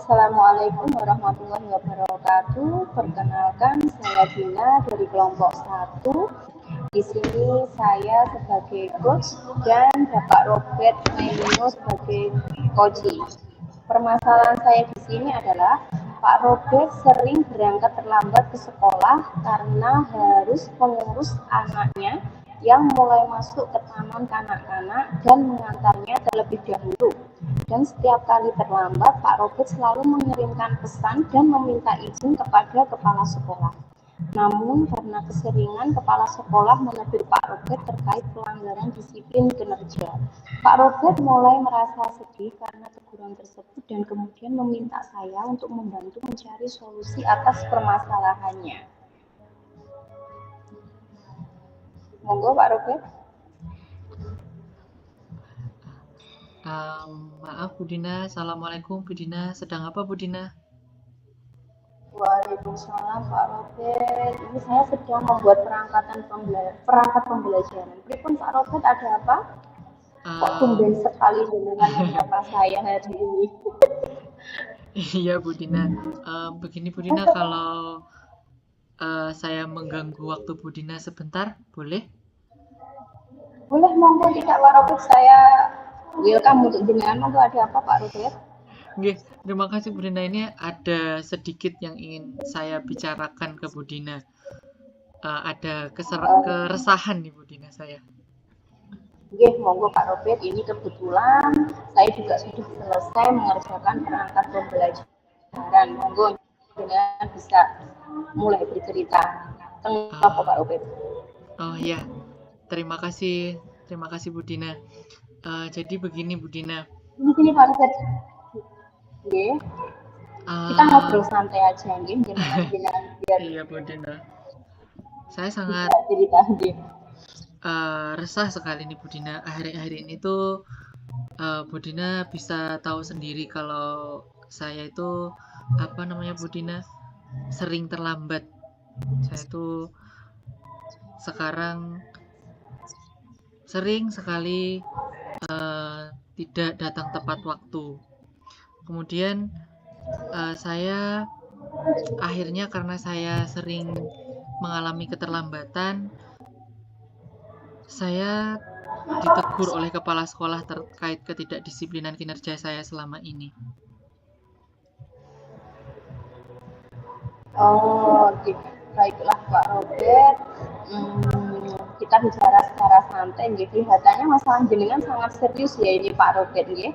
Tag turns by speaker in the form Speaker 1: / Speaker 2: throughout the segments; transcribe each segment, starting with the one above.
Speaker 1: Assalamualaikum warahmatullahi wabarakatuh. Perkenalkan, saya Dina dari kelompok 1. Di sini saya sebagai coach dan Bapak Robert Mailino sebagai coachee. Permasalahan saya di sini adalah Pak Robert sering berangkat terlambat ke sekolah karena harus mengurus anaknya yang mulai masuk ke taman kanak-kanak dan mengantarnya terlebih dahulu. Dan setiap kali terlambat, Pak Robert selalu mengirimkan pesan dan meminta izin kepada kepala sekolah. Namun karena keseringan kepala sekolah menegur Pak Robert terkait pelanggaran disiplin kinerja, Pak Robert mulai merasa sedih karena teguran tersebut dan kemudian meminta saya untuk membantu mencari solusi atas permasalahannya. Monggo Pak Robert.
Speaker 2: Maaf Bu Dina, Assalamualaikum Bu Dina, sedang apa Bu Dina?
Speaker 1: Waalaikumsalam Pak Robert. Ini saya sedang membuat perangkat pembelajaran. Pripun Pak Robert, ada apa? Kok tumben sekali dengan menyapa saya hari ini?
Speaker 2: Iya Bu Dina, begini Bu Dina, kalau saya mengganggu waktu Bu Dina sebentar, boleh?
Speaker 1: Boleh, monggo tidak Pak Robert, saya welcome untuk jenengan. Monggo, ada apa Pak Robert?
Speaker 2: Oke, terima kasih Bu Dina. Ini ada sedikit yang ingin saya bicarakan ke Bu Dina. Ada keresahan nih Bu Dina saya.
Speaker 1: Oke, monggo Pak Robert. Ini kebetulan saya juga sudah selesai mengerjakan perangkat pembelajaran. Monggo jenengan bisa mulai bercerita. Kenapa Pak Robert?
Speaker 2: Oh ya, terima kasih Bu Dina. Jadi begini Bu Dina.
Speaker 1: Ini Pak Robert. Oke. Kita ngobrol santai aja, nggih, biar
Speaker 2: iya Bu Dina. Saya sangat resah sekali nih Bu Dina. Akhir-akhir ini tuh Bu Dina bisa tahu sendiri kalau saya itu Bu Dina, sering terlambat. Saya tuh sekarang sering sekali tidak datang tepat waktu. Kemudian saya akhirnya karena saya sering mengalami keterlambatan, saya ditegur oleh kepala sekolah terkait ketidakdisiplinan kinerja saya selama ini.
Speaker 1: Oh, baiklah Pak Robert. Kita bicara secara santai, jadi kelihatannya masalah jenengan sangat serius ya ini Pak Robert, ya.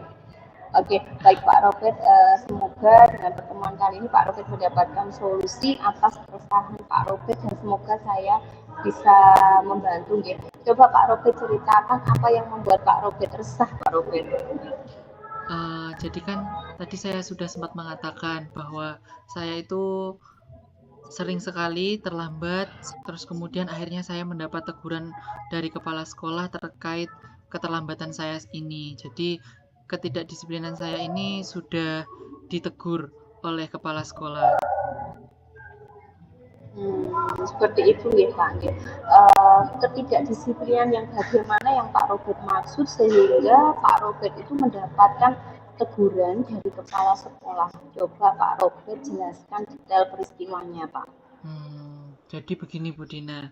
Speaker 1: Oke, baik Pak Robert. Semoga dengan pertemuan kali ini Pak Robert mendapatkan solusi atas keresahan Pak Robert dan semoga saya bisa membantu. Ya. Coba Pak Robert ceritakan apa yang membuat Pak Robert resah, Pak Robert.
Speaker 2: Jadi kan tadi saya sudah sempat mengatakan bahwa saya itu sering sekali terlambat, terus kemudian akhirnya saya mendapat teguran dari kepala sekolah terkait keterlambatan saya ini. Jadi ketidakdisiplinan saya ini sudah ditegur oleh kepala sekolah.
Speaker 1: Seperti itu ya Pak. Ketidakdisiplinan yang bagaimana yang Pak Robert maksud sehingga Pak Robert itu mendapatkan teguran dari kepala sekolah. Coba Pak Robert jelaskan detail peristiwanya Pak.
Speaker 2: Jadi begini Bu Dina,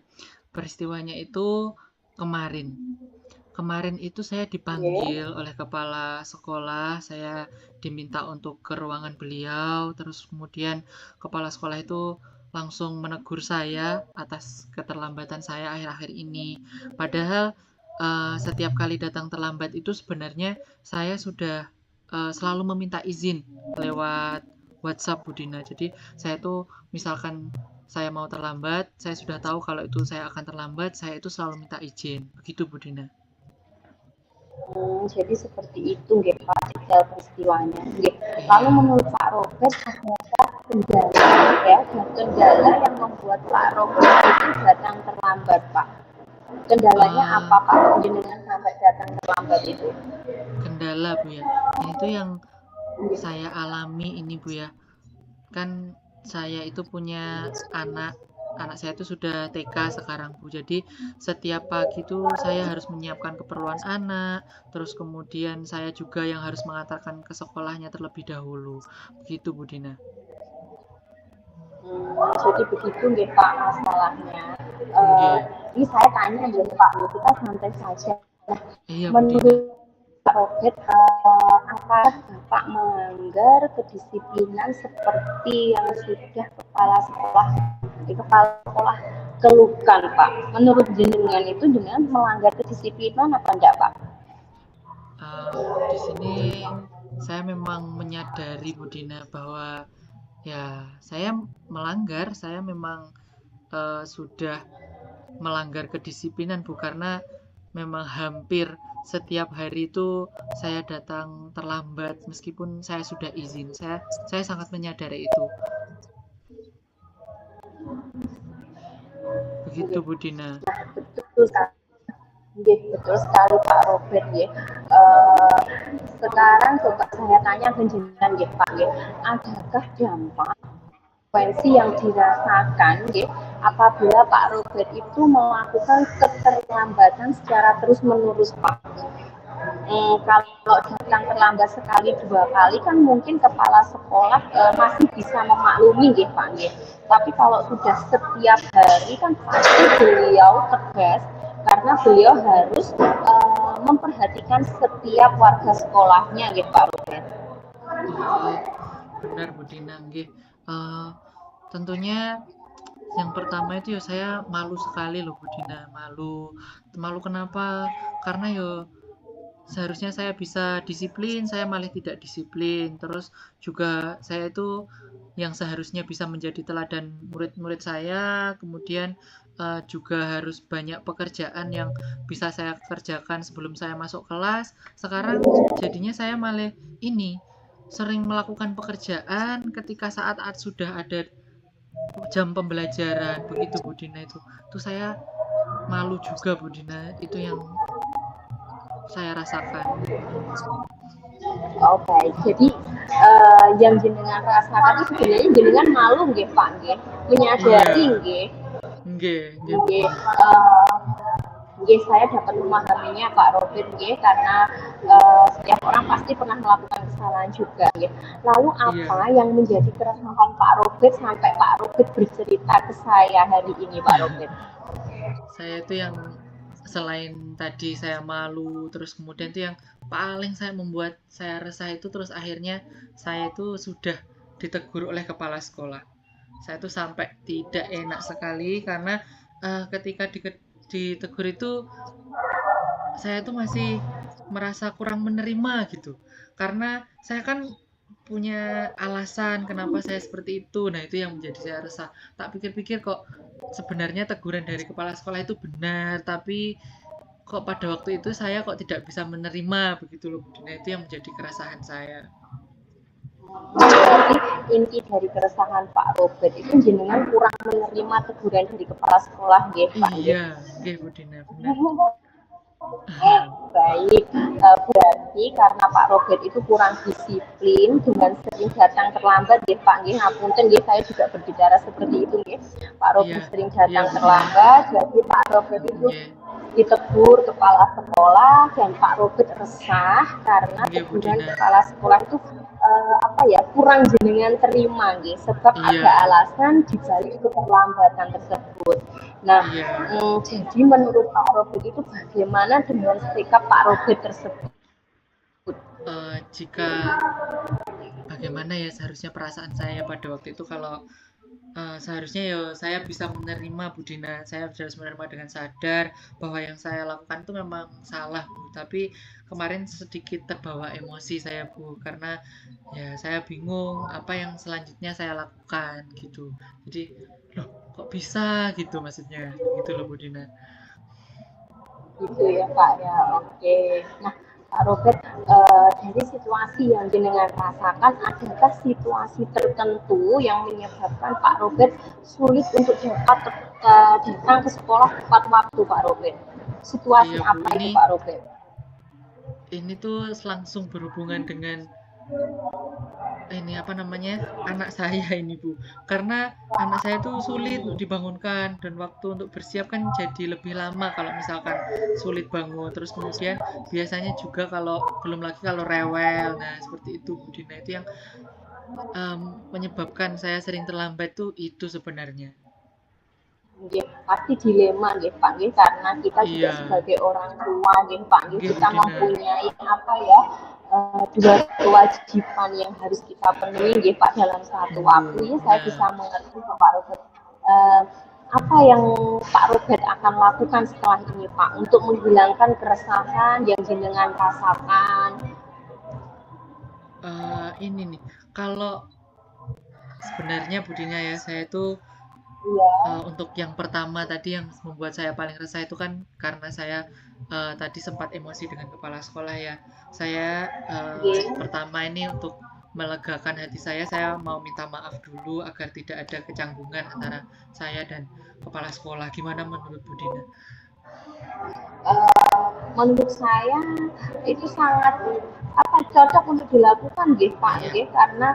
Speaker 2: peristiwanya itu kemarin itu saya dipanggil oleh kepala sekolah, saya diminta untuk ke ruangan beliau, terus kemudian kepala sekolah itu langsung menegur saya atas keterlambatan saya akhir-akhir ini. Padahal setiap kali datang terlambat itu sebenarnya saya sudah selalu meminta izin lewat WhatsApp Bu Dina. Jadi saya tuh misalkan saya mau terlambat, saya sudah tahu kalau itu saya akan terlambat, saya itu selalu minta izin. Begitu Bu Dina.
Speaker 1: Jadi seperti itu nggih Pak detail peristiwanya. Nggih. Lalu menurut Pak Robert adakah kendala yang membuat Pak Robert itu datang terlambat Pak? Kendalanya apa Pak jenengan sampai datang terlambat itu?
Speaker 2: Kendala Bu ya. Itu yang saya alami ini Bu ya. Kan saya itu punya anak anak saya itu sudah TK sekarang Bu. Jadi setiap pagi tuh saya harus menyiapkan keperluan anak, terus kemudian saya juga yang harus mengantarkan ke sekolahnya terlebih dahulu. Begitu Bu Dina.
Speaker 1: Jadi begitu nggih Pak masalahnya. Eh,
Speaker 2: Nggih.
Speaker 1: ini saya tanya aja Pak, kita santai saja. Nah,
Speaker 2: Iya Bu Dina.
Speaker 1: menurut Pak Robert, apakah Bapak melanggar kedisiplinan seperti yang sudah kepala sekolah keluhkan Pak? Menurut jenengan itu jenengan melanggar kedisiplinan apa enggak Pak?
Speaker 2: Di sini saya memang menyadari Bu Dina bahwa ya saya melanggar, saya memang sudah melanggar kedisiplinan Bu, karena memang hampir setiap hari itu saya datang terlambat meskipun saya sudah izin. Saya sangat menyadari itu. Begitu Bu Dina.
Speaker 1: Betul sekali. Betul sekali Pak Robert ya. Sekarang coba saya tanya ke jenengan ya Pak ya, adakah dampak konsekuensi yang dirasakan ya, apabila Pak Robert itu melakukan keterlambatan secara terus menerus Pak? Kalau datang terlambat sekali dua kali kan mungkin kepala sekolah masih bisa memaklumi gitu Pak. Tapi kalau sudah setiap hari kan pasti beliau tegas karena beliau harus memperhatikan setiap warga sekolahnya gitu Pak Robert.
Speaker 2: Benar Bu Dina, nggih. Tentunya yang pertama itu ya saya malu sekali loh Bu Dina, malu kenapa? Karena ya seharusnya saya bisa disiplin, saya malah tidak disiplin. Terus juga saya itu yang seharusnya bisa menjadi teladan murid-murid saya, kemudian juga harus banyak pekerjaan yang bisa saya kerjakan sebelum saya masuk kelas. Sekarang jadinya saya malah ini sering melakukan pekerjaan ketika saat sudah ada jam pembelajaran. Begitu Bu Dina itu. Tuh saya malu juga Bu Dina, itu yang saya rasakan.
Speaker 1: Oh baik, jadi yang jenengan rasakan itu sebenarnya jenengan malu nggih Pak nggih, menyadari nggih.
Speaker 2: Nggih,
Speaker 1: Nggih, saya dapat memahaminya Pak Robert nggih, karena setiap orang pasti pernah melakukan kesalahan juga nggih. Lalu apa yang menjadi keresahan Pak Robert sampai Pak Robert bercerita ke saya hari ini Pak Robert?
Speaker 2: Saya itu yang selain tadi saya malu, terus kemudian itu yang paling saya membuat saya resah itu terus akhirnya saya itu sudah ditegur oleh kepala sekolah. Saya tuh sampai tidak enak sekali karena ketika ditegur itu saya tuh masih merasa kurang menerima gitu. Karena saya kan punya alasan kenapa saya seperti itu. Nah, itu yang menjadi saya resah. Tak pikir-pikir kok sebenarnya teguran dari kepala sekolah itu benar, tapi kok pada waktu itu saya kok tidak bisa menerima begitu loh Bu Dina. Itu yang menjadi keresahan saya.
Speaker 1: Berarti inti dari keresahan Pak Robert itu jenengan kurang menerima teguran dari kepala sekolah nggih Pak nggih.
Speaker 2: Iya, nggih Bu Dina, benar.
Speaker 1: Baik, berarti karena Pak Robert itu kurang disiplin dengan sering datang terlambat ya Pak nggih, ngapunten nggih saya juga berbicara seperti itu nggih. Pak Robert sering datang terlambat, jadi Pak Robert itu ditegur kepala sekolah dan Pak Robert resah karena teguran kepala sekolah itu kurang jenengan terima nggih, sebab ada alasan dibalik keterlambatan tersebut. Nah, jadi menurut Pak Robert itu bagaimana dengan sikap Pak Robert tersebut?
Speaker 2: Jika bagaimana ya seharusnya perasaan saya pada waktu itu kalau seharusnya ya saya bisa menerima Bu Dina, saya harus menerima dengan sadar bahwa yang saya lakukan itu memang salah Bu, tapi kemarin sedikit terbawa emosi saya Bu, karena ya saya bingung apa yang selanjutnya saya lakukan gitu. Jadi loh kok bisa gitu maksudnya, gitu loh Bu Dina.
Speaker 1: Gitu ya Pak ya, oke. Nah Pak Robert, dari situasi yang jenengan rasakan, adakah situasi tertentu yang menyebabkan Pak Robert sulit untuk dapat datang ke sekolah tepat waktu Pak Robert? Situasi apa itu Pak Robert?
Speaker 2: Ini tuh langsung berhubungan dengan ini apa namanya, anak saya ini Bu, karena anak saya itu sulit untuk dibangunkan dan waktu untuk bersiap kan jadi lebih lama kalau misalkan sulit bangun. Terus kemudian biasanya juga kalau belum lagi kalau rewel, nah seperti itu Bu Dina, itu yang menyebabkan saya sering terlambat tuh itu sebenarnya.
Speaker 1: Nggih, pasti dilema nggih Pak nggih, karena kita juga
Speaker 2: Iya,
Speaker 1: sebagai orang tua nggih Pak nggih,
Speaker 2: nggih Bu
Speaker 1: kita
Speaker 2: Dina.
Speaker 1: mempunyai apa ya, dua kewajiban yang harus kita penuhi nggih Pak dalam satu waktu.
Speaker 2: Nggih,
Speaker 1: Ya saya bisa
Speaker 2: bener.
Speaker 1: mengerti kok Pak Robert, eee, apa yang Pak Robert akan lakukan setelah ini Pak, untuk menghilangkan keresahan yang jenengan rasakan?
Speaker 2: Ini nih, kalau sebenarnya Bu Dina ya, saya itu
Speaker 1: Iya,
Speaker 2: untuk yang pertama tadi yang membuat saya paling resah itu kan karena saya tadi sempat emosi dengan kepala sekolah ya. Saya
Speaker 1: nggih.
Speaker 2: pertama ini untuk melegakan hati saya mau minta maaf dulu agar tidak ada kecanggungan antara saya dan kepala sekolah. Gimana menurut Bu Dina?
Speaker 1: Menurut saya itu sangat apa cocok untuk dilakukan nggih Pak
Speaker 2: Iya,
Speaker 1: nggih, karena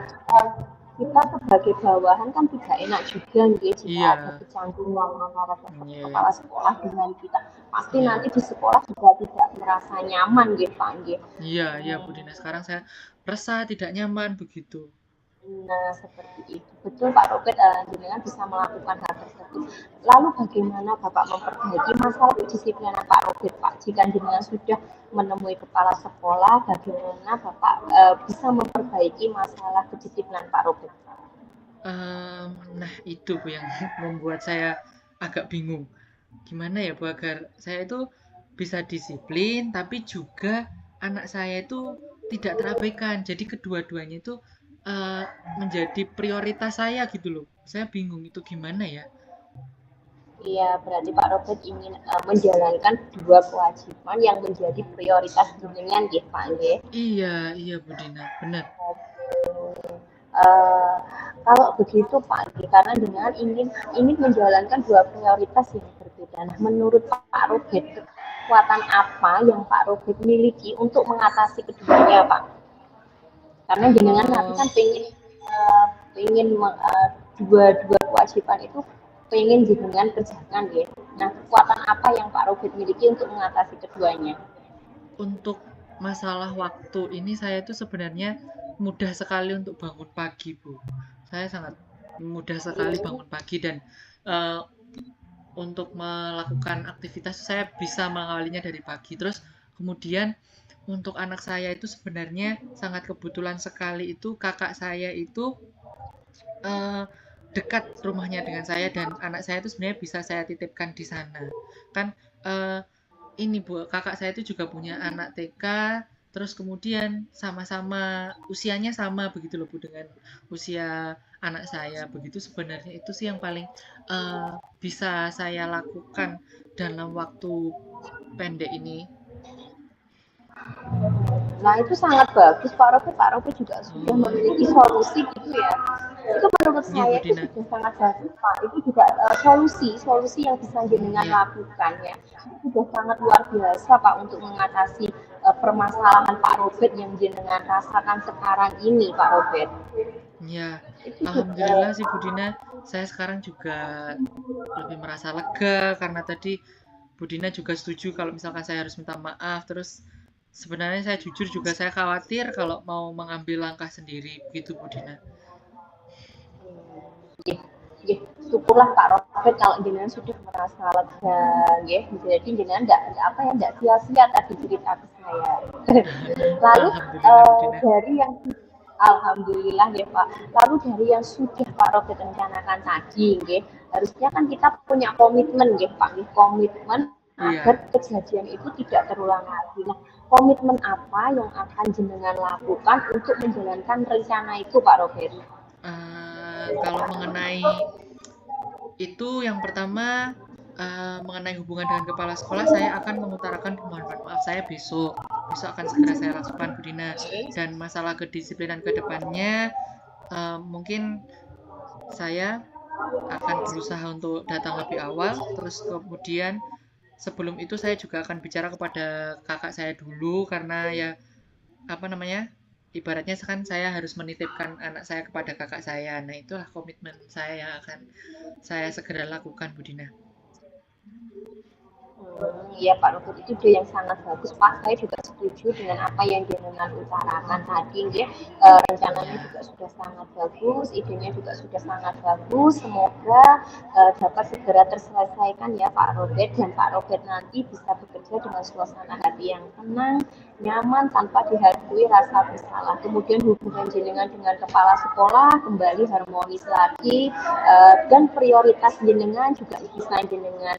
Speaker 1: kita sebagai bawahan kan tidak enak juga nggih jika ada
Speaker 2: iya,
Speaker 1: kecanggungan antara
Speaker 2: iya,
Speaker 1: kepala sekolah dengan kita. Pasti
Speaker 2: iya.
Speaker 1: nanti di sekolah juga tidak merasa nyaman nggih Pak nggih.
Speaker 2: Iya, iya Bu Dina. Sekarang saya resah, tidak nyaman begitu.
Speaker 1: Nah, seperti itu. Betul Pak Robert, jenengan bisa melakukan hal tersebut. Lalu bagaimana Bapak memperbaiki masalah kedisiplinan Pak Robert, Pak? Jika jenengan sudah menemui kepala sekolah, bagaimana Bapak bisa memperbaiki masalah kedisiplinan Pak Robert?
Speaker 2: Nah itu Bu yang membuat saya agak bingung. Gimana ya Bu agar saya itu bisa disiplin, tapi juga anak saya itu tidak terabaikan. Jadi kedua-duanya itu eh, menjadi prioritas saya gitu loh. Saya bingung itu gimana ya?
Speaker 1: Iya, berarti Pak Robert ingin menjalankan dua kewajiban yang menjadi prioritas jenengan, ya Pak. Nggih.
Speaker 2: Iya, iya Bu Dina, benar.
Speaker 1: Eh, kalau begitu Pak, karena dengan ingin menjalankan dua prioritas yang berbeda. Nah, menurut Pak Robert, kekuatan apa yang Pak Robert miliki untuk mengatasi keduanya, Pak? Karena jenengan nanti
Speaker 2: Eh,
Speaker 1: kan pengen dua kewajiban itu pengen jenengan kerjakan ya. Nah, kekuatan apa yang Pak Robert miliki untuk mengatasi keduanya?
Speaker 2: untuk masalah waktu ini saya itu sebenarnya mudah sekali untuk bangun pagi Bu. Saya sangat mudah sekali bangun pagi dan eh, untuk melakukan aktivitas saya bisa mengawalinya dari pagi. Terus kemudian untuk anak saya itu sebenarnya sangat kebetulan sekali itu kakak saya itu eh, dekat rumahnya dengan saya dan anak saya itu sebenarnya bisa saya titipkan di sana. Kan eh, ini Bu, kakak saya itu juga punya anak TK, terus kemudian sama-sama usianya sama begitu loh Bu dengan usia anak saya. Begitu sebenarnya itu sih yang paling bisa saya lakukan dalam waktu pendek ini.
Speaker 1: Nah, itu sangat bagus Pak Rofi. Pak Rofi juga sudah
Speaker 2: Oh,
Speaker 1: memiliki solusi gitu ya. Itu menurut
Speaker 2: iya Bu
Speaker 1: saya itu
Speaker 2: Dina.
Speaker 1: sudah sangat bagus Pak. Itu juga solusi yang bisa jenengan
Speaker 2: Iya.
Speaker 1: lakukan ya. Itu sudah sangat luar biasa Pak untuk mengatasi permasalahan Pak Robert yang jenengan rasakan sekarang ini Pak Robert.
Speaker 2: Ya,
Speaker 1: Itu
Speaker 2: alhamdulillah sih Bu Dina, saya sekarang juga lebih merasa lega karena tadi Bu Dina juga setuju kalau misalkan saya harus minta maaf. Terus sebenarnya saya jujur juga saya khawatir kalau mau mengambil langkah sendiri, begitu Bu Dina.
Speaker 1: ya, ya, syukurlah Pak Robert kalau jenengan sudah merasa lega ya. Jadi jenengan enggak sia-sia tadi cerita ke saya. Lalu
Speaker 2: Alhamdulillah Bu Dina.
Speaker 1: dari yang Alhamdulillah ya Pak. Lalu dari yang sudah Pak Robert rencanakan tadi, nggih, harusnya kan kita punya komitmen, nggih Pak, nggih, komitmen agar
Speaker 2: Iya,
Speaker 1: kejadian itu tidak terulang lagi. Nah, komitmen apa yang akan jenengan lakukan untuk menjalankan rencana itu, Pak Robert?
Speaker 2: kalau mengenai itu yang pertama mengenai hubungan dengan kepala sekolah, saya akan mengutarakan permohonan maaf saya besok. Besok akan segera saya lakukan Bu Dina. Dan masalah kedisiplinan ke depannya, mungkin saya akan berusaha untuk datang lebih awal, terus kemudian sebelum itu saya juga akan bicara kepada kakak saya dulu karena ya apa namanya? ibaratnya kan saya harus menitipkan anak saya kepada kakak saya. Nah, itulah komitmen saya yang akan saya segera lakukan, Bu Dina.
Speaker 1: Ya Pak Luhut, itu ide yang sangat bagus Pak. Saya juga setuju dengan apa yang jenengan utarakan tadi. Ya. Rencananya
Speaker 2: Iya,
Speaker 1: juga sudah sangat bagus, idenya juga sudah sangat bagus. Semoga dapat segera terselesaikan ya Pak Robert, dan Pak Robert nanti bisa bekerja dengan suasana hati yang tenang, nyaman, tanpa dihantui rasa bersalah. Kemudian hubungan jenengan dengan kepala sekolah kembali harmonis lagi, dan prioritas jenengan juga bisa jenengan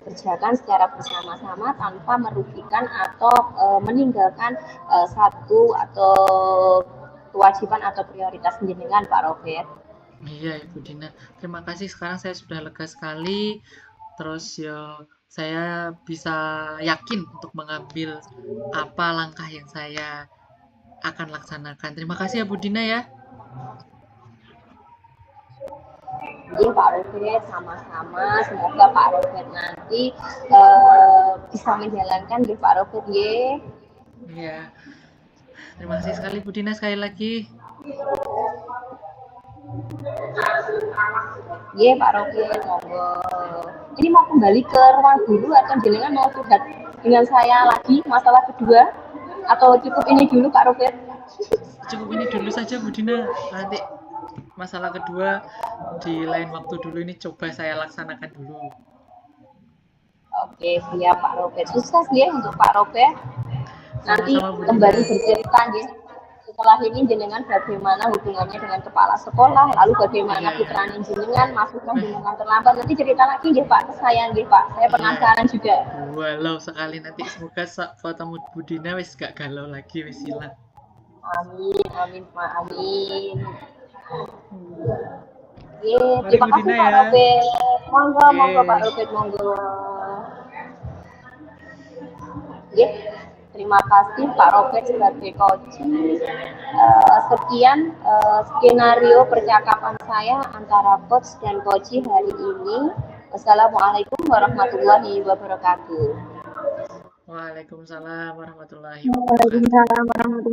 Speaker 1: kerjakan secara bersama-sama tanpa merugikan atau meninggalkan satu atau kewajiban atau prioritas jenengan Pak Robert.
Speaker 2: iya Ibu Dina. Terima kasih, sekarang saya sudah lega sekali. Terus ya saya bisa yakin untuk mengambil apa langkah yang saya akan laksanakan. Terima kasih ya Bu Dina ya.
Speaker 1: Jadi Pak Robert sama-sama, semoga Pak Robert nanti bisa menjalankan di Pak Robert ya.
Speaker 2: Iya. Terima kasih sekali Bu Dina sekali lagi.
Speaker 1: Iya Pak Robert, monggo. Ini mau kembali ke ruang guru atau jenengan mau curhat dengan saya lagi masalah kedua, atau cukup ini dulu Pak Robert?
Speaker 2: Cukup ini dulu saja Bu Dina. Nanti masalah kedua di lain waktu dulu, ini coba saya laksanakan dulu.
Speaker 1: Oke, siap Pak Robert. Sukses ya untuk Pak Robert. Nanti
Speaker 2: Sama-sama Bu
Speaker 1: kembali
Speaker 2: Dina.
Speaker 1: bercerita ya. Setelah ini jenengan bagaimana hubungannya dengan kepala sekolah, lalu bagaimana
Speaker 2: Iya,
Speaker 1: putranya jenengan, masukkan jenengan terlambat. Nanti cerita lagi ya Pak ke saya ya Pak. Saya
Speaker 2: iya.
Speaker 1: penasaran juga.
Speaker 2: Walau sekali nanti, semoga fotomu Bu Dina wis gak galau lagi, wis hilang.
Speaker 1: Amin, amin Pak, amin. Oke,
Speaker 2: Mari
Speaker 1: terima
Speaker 2: Bu
Speaker 1: kasih
Speaker 2: Dina
Speaker 1: Pak
Speaker 2: ya.
Speaker 1: Robert. Monggo, monggo Pak
Speaker 2: Oke.
Speaker 1: Robert, monggo. Ya, terima kasih Pak Robert sebagai coach. Sekian skenario percakapan saya antara coach dan coach hari ini. Wassalamualaikum warahmatullahi wabarakatuh.
Speaker 2: Waalaikumsalam warahmatullahi wabarakatuh.